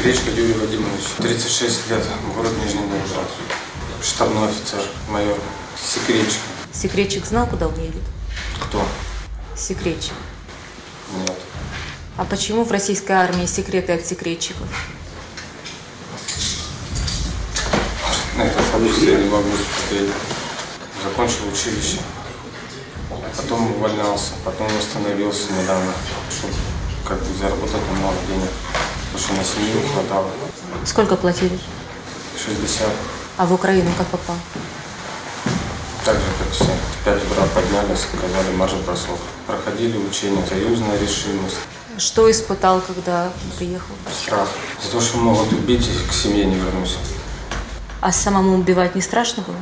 Гречко Юрий Вадимович, 36 лет, город Нижний Новгород. Штабной офицер, майор. Секретчик. Секретчик знал, куда он едет? Кто? Секретчик. Нет. А почему в российской армии секреты от секретчиков? На этот вопрос я не могу ответить. Закончил училище, потом увольнялся, потом восстановился недавно, чтобы как бы заработать немного денег, потому что на семью не хватало. Сколько платили? 60. А в Украину как попал? Так же, как все. 5 утра поднялись, сказали марш-бросок. Проходили учения, союзная решимость. Что испытал, когда приехал? Страх. За то, что могут убить и к семье не вернусь. А самому убивать не страшно было?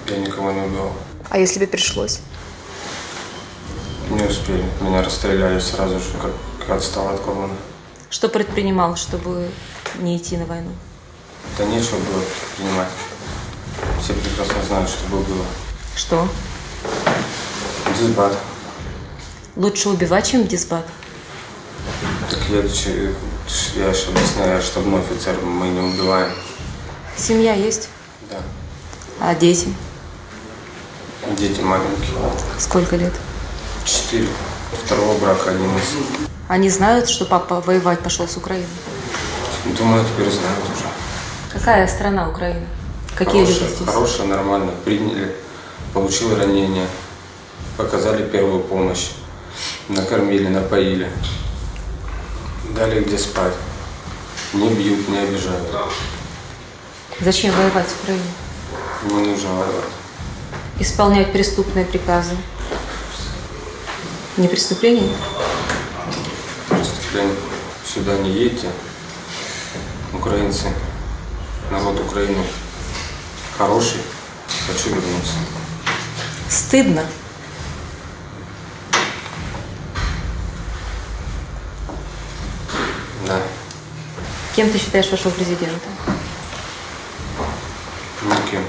Я никого не убил. А если бы пришлось? Не успели. Меня расстреляли сразу же, как отстал от колонны. Что предпринимал, чтобы не идти на войну? Да нечего было принимать. Все прекрасно знают, что было. Что? Дисбат. Лучше убивать, чем дисбат? Так я же объясняю, я штабной офицер, мы не убиваем. Семья есть? Да. А дети? Дети маленькие. Сколько лет? 4. Второго брака 11. Они знают, что папа воевать пошел с Украины? Думаю, теперь знают уже. Какая страна Украина? Какие люди здесь? Хорошая, нормально. Приняли, получил ранение, показали первую помощь, накормили, напоили, дали где спать. Не бьют, не обижают. Зачем воевать с Украиной? Не нужно воевать. Исполнять преступные приказы. Не преступление? Преступление. Сюда не едьте. Украинцы, народ Украины хороший, хочу вернуться. Стыдно. Да. Кем ты считаешь вашего президента? Никем.